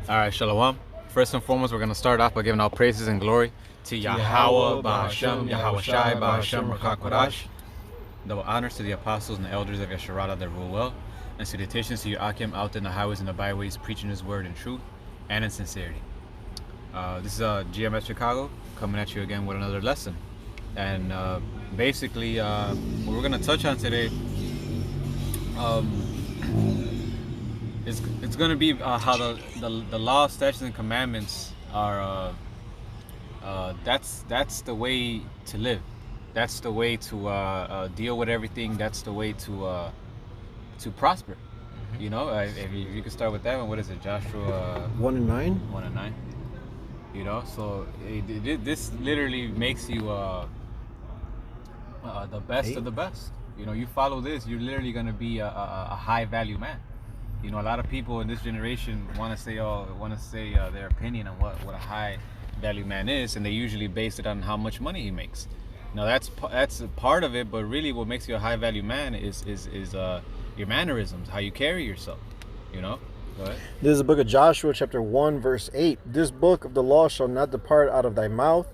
All right, Shalom. First and foremost, we're going to start off by giving all praises and glory to Yahweh, Bahashem, Yahweh Shai, Bahashem, Rakak Kodash. Double honors to the apostles and the elders of Yesharada that rule well, and salutations to your Akim out in the highways and the byways, preaching his word in truth and in sincerity. This is GMS Chicago coming at you again with another lesson. And basically, what we're going to touch on today it's going to be how the law, statutes, and commandments are. That's the way to live. That's the way to deal with everything. That's the way to prosper. Mm-hmm. You know, if you can start with that one. What is it, Joshua? 1:9. 1:9. You know, so this literally makes you the best of the best. You know, you follow this, you're literally going to be a high value man. You know, a lot of people in this generation want to say their opinion on what a high value man is, and they usually base it on how much money he makes. Now that's a part of it, but really what makes you a high value man is your mannerisms, how you carry yourself. You know. Go ahead. This is the book of Joshua, chapter 1, verse 8. This book of the law shall not depart out of thy mouth,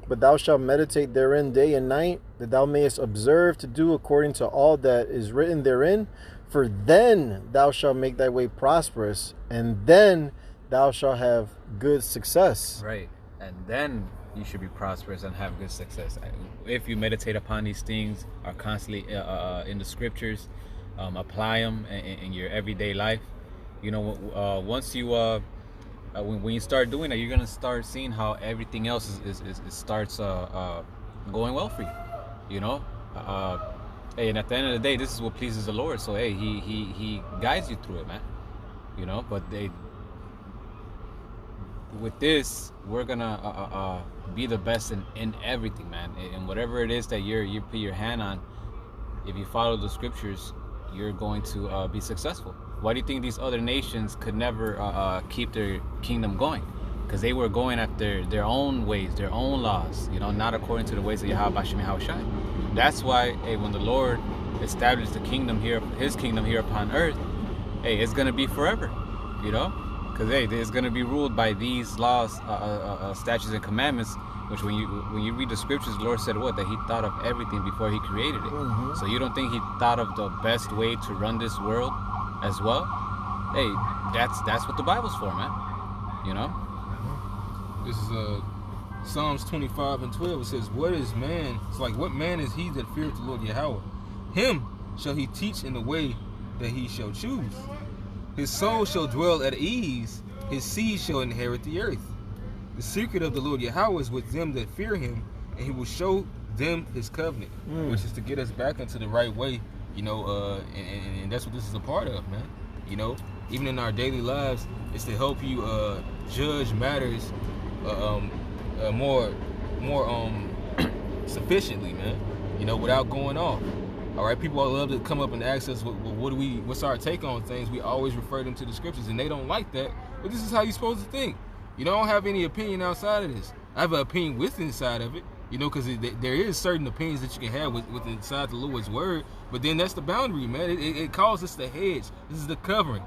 but thou shalt meditate therein day and night, that thou mayest observe to do according to all that is written therein. For then thou shalt make thy way prosperous, and then thou shalt have good success. Right. And then you should be prosperous and have good success. If you meditate upon these things, are constantly in the scriptures, apply them in your everyday life. You know, once you when you start doing that, you're gonna start seeing how everything else starts going well for you. You know, hey, and at the end of the day, this is what pleases the Lord. So hey, he guides you through it, man. You know, but with this, we're gonna be the best in everything, man. And whatever it is that you put your hand on, if you follow the scriptures, you're going to be successful. Why do you think these other nations could never keep their kingdom going? Because they were going after their own ways, their own laws, you know, not according to the ways of Yahweh Bashem Yahweh Shai. That's why, hey, when the Lord established the kingdom here, his kingdom here upon earth, hey, it's going to be forever, you know? Because, hey, it's going to be ruled by these laws, statutes, and commandments, which when you read the scriptures, the Lord said what? That he thought of everything before he created it. Mm-hmm. So you don't think he thought of the best way to run this world as well? Hey, that's what the Bible's for, man. You know? This is Psalms 25:12. It says, "What is man? It's like, what man is he that feareth the Lord Yahweh? Him shall he teach in the way that he shall choose. His soul shall dwell at ease. His seed shall inherit the earth. The secret of the Lord Yahweh is with them that fear him, and he will show them his covenant," which is to get us back into the right way. You know, and that's what this is a part of, man. You know, even in our daily lives, it's to help you judge matters more sufficiently, man. You know, without going off. All right, people all love to come up and ask us, what's our take on things? We always refer them to the scriptures, and they don't like that. But this is how you're supposed to think. You know, I don't have any opinion outside of this. I have an opinion with inside of it. You know, because there is certain opinions that you can have with inside the Lord's word, but then that's the boundary, man. It calls us the hedge. This is the covering.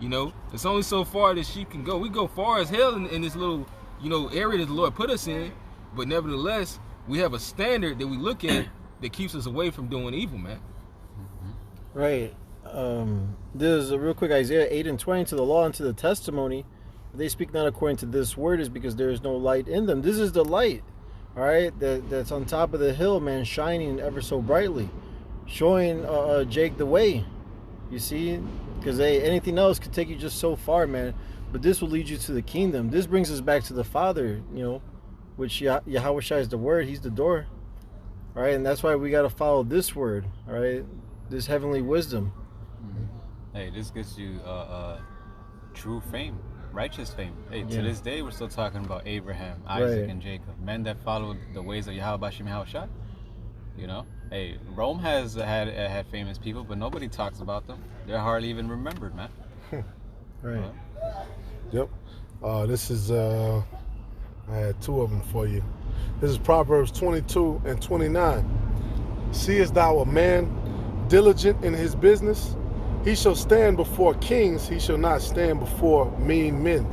You know, it's only so far that sheep can go. We go far as hell in this little, you know, area that the Lord put us in, but nevertheless, we have a standard that we look at that keeps us away from doing evil, man. Right. This is a real quick Isaiah 8:20. To the law and to the testimony, they speak not according to this word, is because there is no light in them. This is the light. All right, that's on top of the hill, man, shining ever so brightly, showing Jake the way. You see, because anything else could take you just so far, man. But this will lead you to the kingdom. This brings us back to the Father, you know, which Yahweh Shai is the word. He's the door. All right, and that's why we got to follow this word. All right, this heavenly wisdom. Mm-hmm. Hey, this gets you true fame. Righteous fame. Hey, to this day, we're still talking about Abraham, Isaac, and Jacob, men that followed the ways of Yahweh Bashem Yahweh Shai. You know, hey, Rome has had famous people, but nobody talks about them. They're hardly even remembered, man. Right. Yep. This is I had two of them for you. This is Proverbs 22:29. Seest thou a man diligent in his business? he shall stand before kings, he shall not stand before mean men.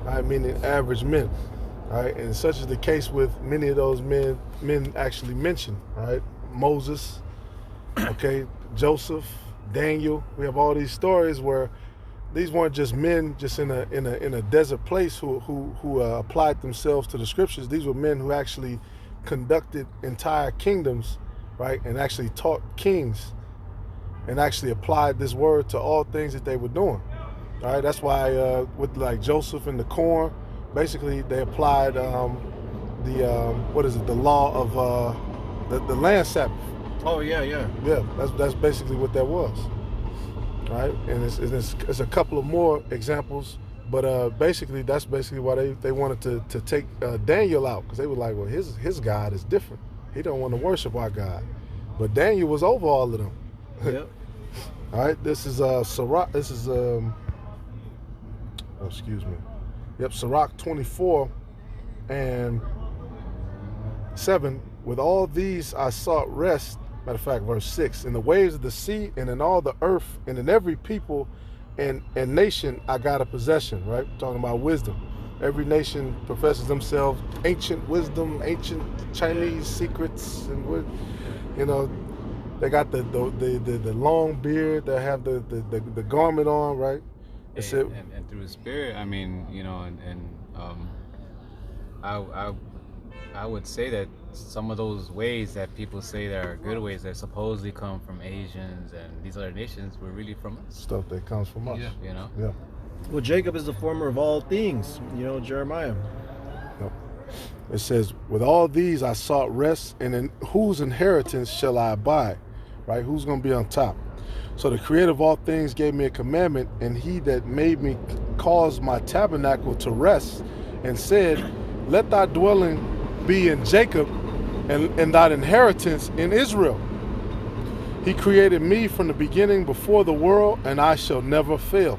I mean average men. All right, and such is the case with many of those men actually mentioned. All right, Moses, okay, Joseph, Daniel. We have all these stories where these weren't just men just in a desert place who applied themselves to the scriptures. These were men who actually conducted entire kingdoms, right, and actually taught kings, and actually applied this word to all things that they were doing. All right, that's why with like Joseph and the corn, basically they applied the law of the land Sabbath. Oh yeah. Yeah, that's basically what that was. Right, and it's a couple of more examples, but basically that's basically why they wanted to take Daniel out, because they were like, well, his God is different. He don't want to worship our God, but Daniel was over all of them. Yep. All right, this is Sirach. This is excuse me. Yep, Sirach 24 and 7. With all these I sought rest. Matter of fact, verse 6. In the waves of the sea and in all the earth and in every people and nation I got a possession. Right, we're talking about wisdom. Every nation professes themselves ancient wisdom, ancient Chinese secrets, and they got the long beard. They have the garment on, right? And through the Spirit, I mean, I would say that some of those ways that people say that are good ways that supposedly come from Asians and these other nations were really from us. Stuff that comes from us. Yeah. Yeah. Well, Jacob is the former of all things. Jeremiah. Yep. It says, with all these I sought rest, and in whose inheritance shall I abide? Right? Who's going to be on top? So the creator of all things gave me a commandment, and he that made me caused my tabernacle to rest, and said, let thy dwelling be in Jacob, and thy inheritance in Israel. He created me from the beginning before the world, and I shall never fail.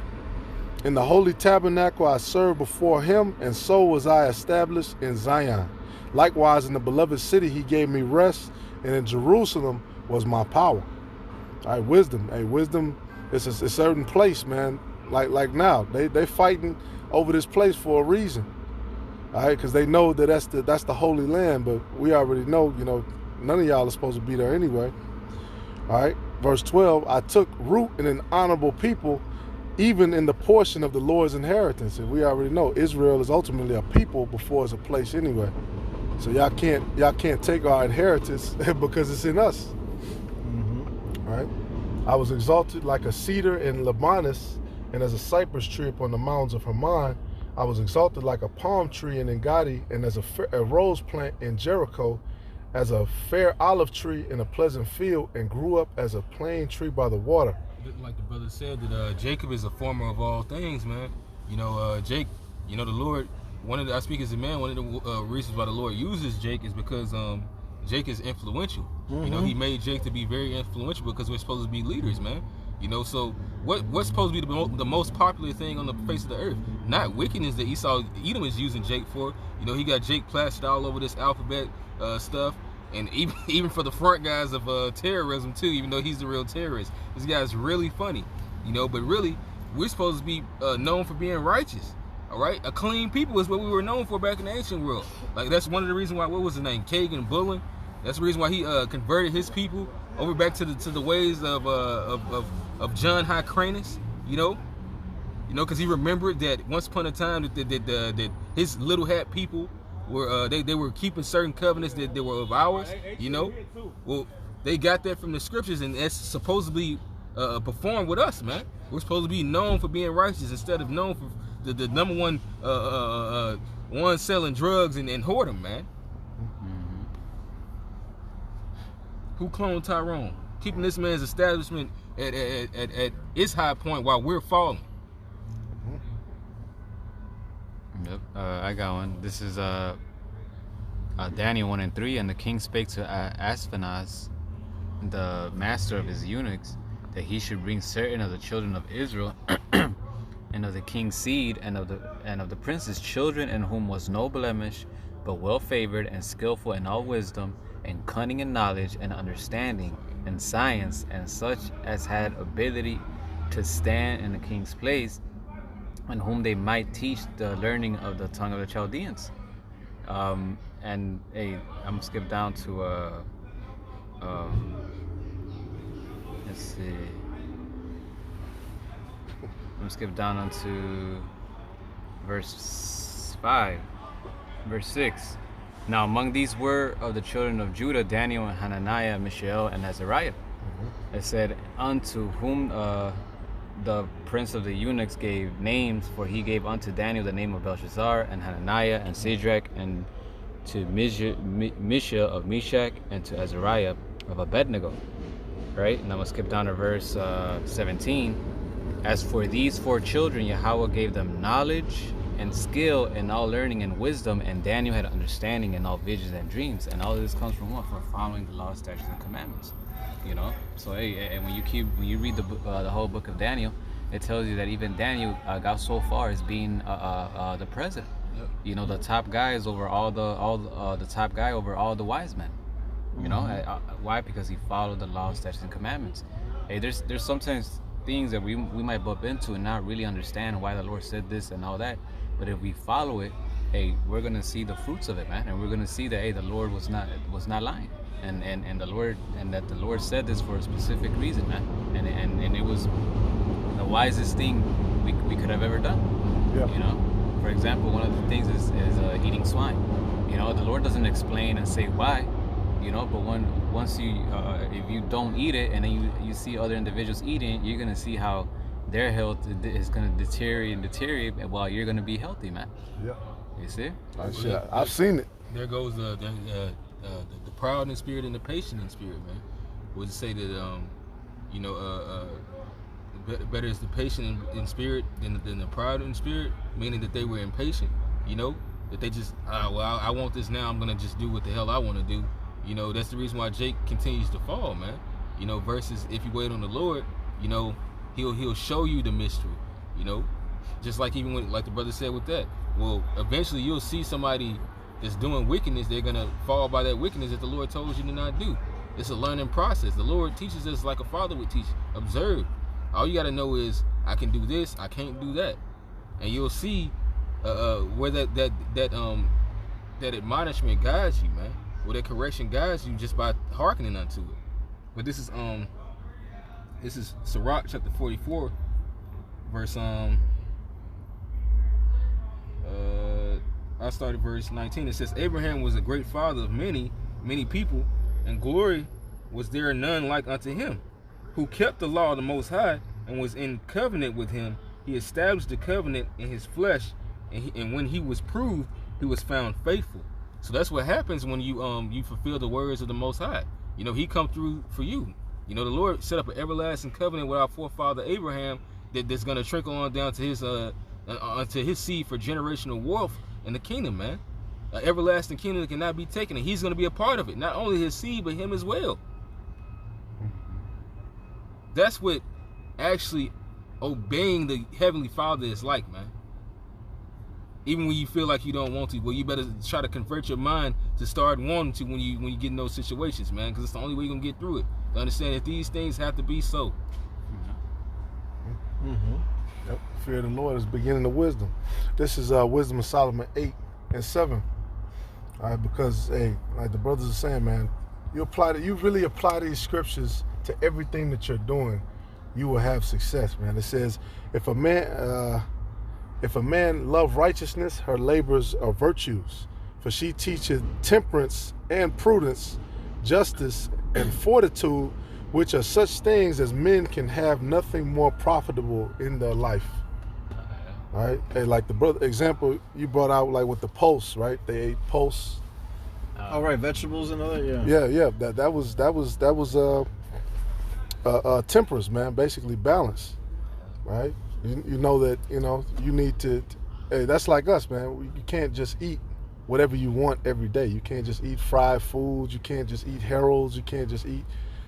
In the holy tabernacle I served before him, and so was I established in Zion. Likewise in the beloved city he gave me rest, and in Jerusalem was my power. All right, wisdom. Hey, wisdom is a certain place, man. Like now, they fighting over this place for a reason. All right, because they know that that's the Holy Land, but we already know, none of y'all are supposed to be there anyway. All right, verse 12, I took root in an honorable people, even in the portion of the Lord's inheritance. And we already know Israel is ultimately a people before it's a place anyway. So y'all can't take our inheritance because it's in us. All right, I was exalted like a cedar in Libanus, and as a cypress tree upon the mountains of Hermon. I was exalted like a palm tree in Engadi, and as a rose plant in Jericho, as a fair olive tree in a pleasant field, and grew up as a plain tree by the water. Like the brother said, that Jacob is a former of all things, man. Jake, the Lord, I speak as a man, one of the reasons why the Lord uses Jake is because Jake is influential. Mm-hmm. He made Jake to be very influential because we're supposed to be leaders, man. So what's supposed to be the most popular thing on the face of the earth? Not wickedness that Edom is using Jake for. He got Jake plastered all over this alphabet stuff, and even for the front guys of terrorism too. Even though he's the real terrorist, this guy's really funny. But really, we're supposed to be known for being righteous. All right, a clean people is what we were known for back in the ancient world. Like that's one of the reasons why. What was his name? Kagan Bullen. That's the reason why he converted his people over back to the ways of John Hyrcanus, because he remembered that once upon a time that his little hat people were they were keeping certain covenants that were of ours, Well, they got that from the scriptures, and that's supposedly performed with us, man. We're supposed to be known for being righteous instead of known for the number one one selling drugs and whoredom, man. Who cloned Tyrone? Keeping this man's establishment at its high point while we're falling. Yep, I got one. This is Daniel 1:3, and the king spake to Ashpenaz, the master of his eunuchs, that he should bring certain of the children of Israel, and of the king's seed, and of the prince's children, in whom was no blemish, but well favored and skillful in all wisdom, and cunning in knowledge and understanding and science, and such as had ability to stand in the king's place, and whom they might teach the learning of the tongue of the Chaldeans. And hey, I'm gonna skip down to let's see. I'm gonna skip down onto verse 5, verse 6. Now among these were of the children of Judah Daniel and Hananiah, Mishael, and Azariah. It said, unto whom the prince of the eunuchs gave names, for he gave unto Daniel the name of Belshazzar, and Hananiah, and Shadrach, and to Mishael of Meshach, and to Azariah of Abednego. Right? And I'm going to skip down to verse 17. As for these 4 children, Yahweh gave them knowledge and skill in all learning and wisdom, and Daniel had understanding in all visions and dreams. And all of this comes from what? From following the law, statutes, and commandments. You know, so hey, and when you read the whole book of Daniel, it tells you that even Daniel got so far as being the president. Yep. You know, the top guy is over the top guy over all the wise men. You know, why? Because he followed the law, statutes, and commandments. Hey, there's sometimes things that we might bump into and not really understand why the Lord said this and all that. But if we follow it, hey, we're gonna see the fruits of it, man, and we're gonna see that hey, the Lord was not lying. And the Lord, and that the Lord said this for a specific reason, man. And it was the wisest thing we could have ever done. Yeah. You know, for example, one of the things is eating swine. You know, the Lord doesn't explain and say why. You know, but once you if you don't eat it, and then you see other individuals eating it, you're gonna see how their health is gonna deteriorate, while you're gonna be healthy, man. Yeah. You see? I've seen it. There goes the proud in spirit and the patient in spirit, man. Would say that better is the patient in spirit than the proud in spirit, meaning that they were impatient. You know, that they just I want this now. I'm gonna just do what the hell I want to do. You know, that's the reason why Jake continues to fall, man. You know, versus if you wait on the Lord, you know, he'll show you the mystery. You know, just like even when, like the brother said with that. Well, eventually you'll see somebody that's doing wickedness. They're gonna fall by that wickedness that the Lord told you to not do. It's a learning process. The Lord teaches us like a father would teach. Observe. All you gotta know is I can do this, I can't do that, and you'll see where that admonishment guides you, man. Where that correction guides you just by hearkening unto it. But this is Sirach chapter 44, verse I started verse 19. It says, Abraham was a great father of many people, and glory was there none like unto him, who kept the law of the Most High and was in covenant with him. He established the covenant in his flesh, and when he was proved, he was found faithful. So that's what happens when you fulfill the words of the Most High. You know, he come through for you. You know, the Lord set up an everlasting covenant with our forefather Abraham that's going to trickle on down to his seed for generational wealth in the kingdom, man. An everlasting kingdom that cannot be taken, and he's going to be a part of it. Not only his seed, but him as well. That's what actually obeying the Heavenly Father is like, man. Even when you feel like you don't want to, well, you better try to convert your mind to start wanting to when you get in those situations, man, because it's the only way you're going to get through it. To understand that these things have to be so. Mm-hmm. Yep. Fear of the Lord is the beginning of wisdom. This is Wisdom of Solomon 8 and 7. All right, because, hey, like the brothers are saying, man, you really apply these scriptures to everything that you're doing, you will have success, man. It says, if a man love righteousness, her labors are virtues, for she teacheth temperance and prudence, justice and fortitude, which are such things as men can have nothing more profitable in their life. All right, hey, like the brother example you brought out, like with the posts, right? They ate posts. All right, vegetables and other, Yeah. That was temperance, man. Basically balance, right? You know that you need to. Hey, that's like us, man. You can't just eat whatever you want every day. You can't just eat fried foods. You can't just eat Harold's. You can't just eat.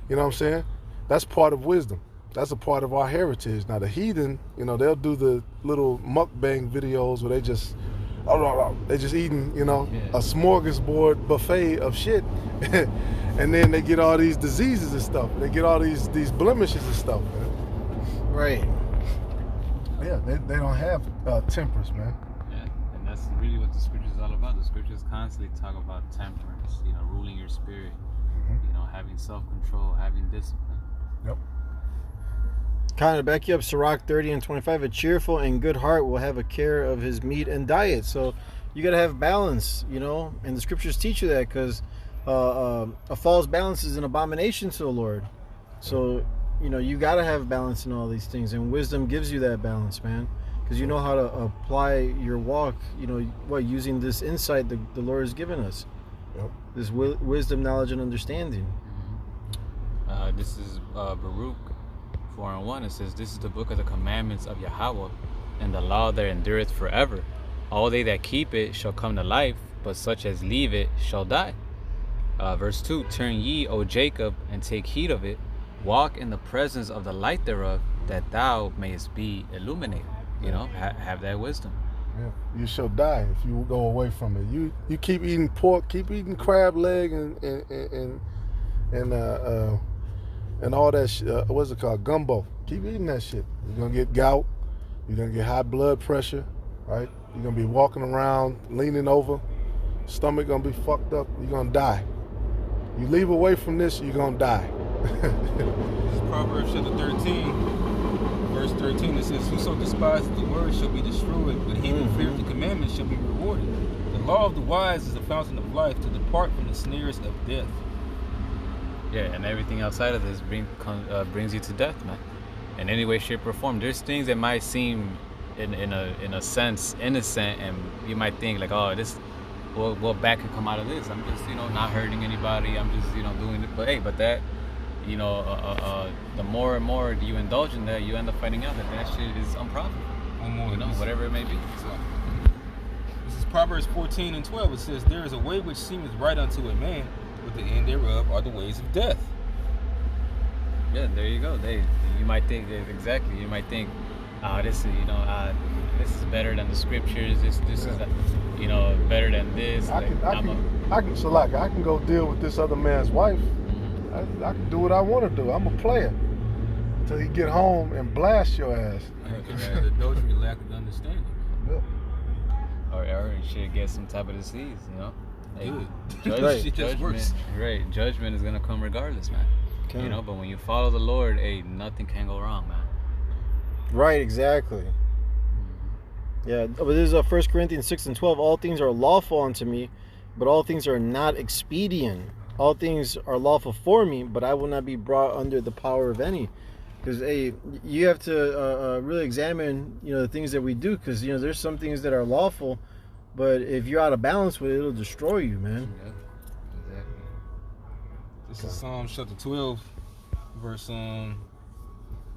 You know what I'm saying? That's part of wisdom. That's a part of our heritage. Now the heathen, they'll do the little mukbang videos where they just eating, a smorgasbord buffet of shit, and then they get all these diseases and stuff. They get all these blemishes and stuff, man. Right. Yeah, they don't have temperance, man. Yeah, and that's really what the scripture is all about. The scriptures constantly talk about temperance, ruling your spirit, having self-control, having discipline. Yep. Kind of back you up, Sirach 30 and 25. A cheerful and good heart will have a care of his meat and diet. So you got to have balance, and the scriptures teach you that, because a false balance is an abomination to the Lord. So, you got to have balance in all these things, and wisdom gives you that balance, man, because you know how to apply your walk, using this insight the Lord has given us. Yep. This wisdom, knowledge, and understanding. This is Baruch 4:1. It says, "This is the book of the commandments of Yahweh, and the law that endureth forever. All they that keep it shall come to life, but such as leave it shall die." Verse 2, "Turn ye, O Jacob, and take heed of it. Walk in the presence of the light thereof, that thou mayest be illuminated." Have that wisdom. Yeah. You shall die if you go away from it. You keep eating pork, keep eating crab leg and all that what's it called? Gumbo. Keep eating that shit. You're gonna get gout, you're gonna get high blood pressure, right? You're gonna be walking around, leaning over, stomach gonna be fucked up, you're gonna die. You leave away from this, you're gonna die. This is Proverbs chapter 13, verse 13. It says, "Whoso despises the word shall be destroyed, but he that feareth the commandments shall be rewarded. The law of the wise is a fountain of life, to depart from the snares of death." Yeah, and everything outside of this brings you to death, man. In any way, shape, or form. There's things that might seem, in a sense, innocent, and you might think like, oh, this, what bad could come out of this? I'm just, not hurting anybody. I'm just, doing it. But hey, that, the more and more you indulge in that, you end up finding out that shit is unprofitable. One more, whatever it may be. So, this is Proverbs 14 and 12. It says, "There is a way which seemeth right unto a man, but the end thereof are the ways of death." Yeah, there you go. You might think exactly. You might think, this is this is better than the scriptures. This is better than this. I can go deal with this other man's wife. I can do what I want to do. I'm a player until he get home and blast your ass. Adultery, lack of understanding. Yeah. Or you should get some type of disease. Hey, Judgment, right? Judgment is gonna come regardless, man. Okay. But when you follow the Lord, hey, nothing can go wrong, man. Right, exactly. Yeah, but this is 1 Corinthians 6 and 12. "All things are lawful unto me, but all things are not expedient. All things are lawful for me, but I will not be brought under the power of any." Because, hey, you have to really examine, the things that we do, because, there's some things that are lawful, but if you're out of balance with it, it'll destroy you, man. Yeah, exactly. This is Psalm chapter 12, verse I'm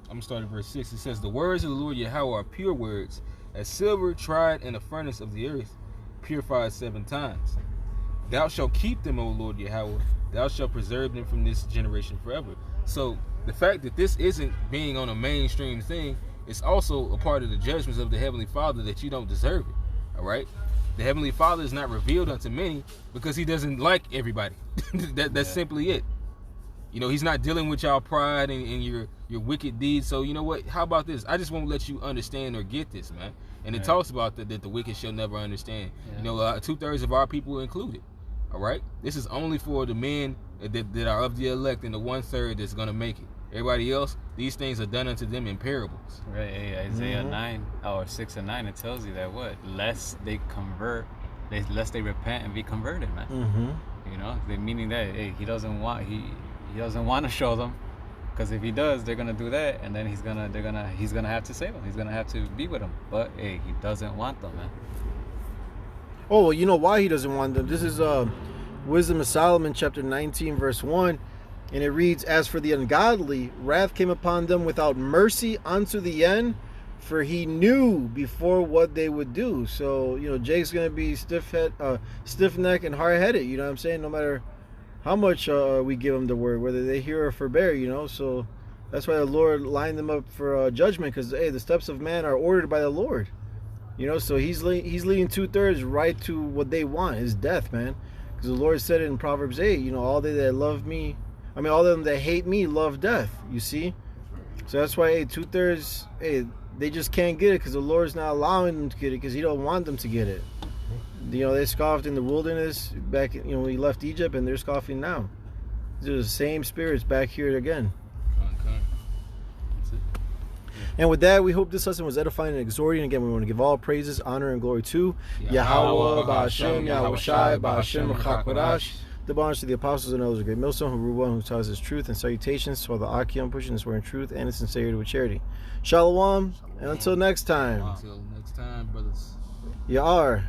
gonna start at verse 6. It says, "The words of the Lord Yahweh are pure words, as silver tried in the furnace of the earth, purified 7 times. Thou shalt keep them, O Lord Yahweh. Thou shalt preserve them from this generation forever." So the fact that this isn't being on a mainstream thing is also a part of the judgments of the Heavenly Father, that you don't deserve it. All right. The Heavenly Father is not revealed unto many because he doesn't like everybody. That's simply it. He's not dealing with y'all pride and your wicked deeds. So you know what? How about this? I just won't let you understand or get this, man. And it talks about that the wicked shall never understand. Yeah. 2/3 of our people included. All right. This is only for the men that are of the elect, and the 1/3 that's gonna make it. Everybody else, these things are done unto them in parables. Right. Hey, Isaiah 9 or 6 and 9, it tells you that lest they repent and be converted, man. Mm-hmm. Meaning that he doesn't want to show them, because if he does, they're gonna do that, and then he's gonna have to save them. He's gonna have to be with them. But hey, he doesn't want them, man. Oh, well, you know why he doesn't want them. This is Wisdom of Solomon, chapter 19, verse 1. And it reads, "As for the ungodly, wrath came upon them without mercy unto the end, for he knew before what they would do." So, Jake's going to be stiff-necked and hard-headed, you know what I'm saying? No matter how much we give them the word, whether they hear or forbear, So that's why the Lord lined them up for judgment, because, hey, the steps of man are ordered by the Lord. So he's leading 2/3 right to what they want, is death, man. Because the Lord said it in Proverbs 8, all they that love me, all of them that hate me love death, you see? So that's why, hey, 2/3, hey, they just can't get it because the Lord's not allowing them to get it because He don't want them to get it. You know, they scoffed in the wilderness back, you know, when He left Egypt, and they're scoffing now. They're the same spirits back here again. That's it. And with that, we hope this lesson was edifying and exhorting. Again, we want to give all praises, honor, and glory to Yahweh, Ba'ashem, Yahweh Shai, Ba'ashem, Chakmadash. The bonus to the apostles and elders of Great Millstone, who rule well, who taught us truth, and salutations to all the Akim pushing this word in truth and in sincerity with charity. Shalom, and until next time, Until next time, brothers. Ya'ar.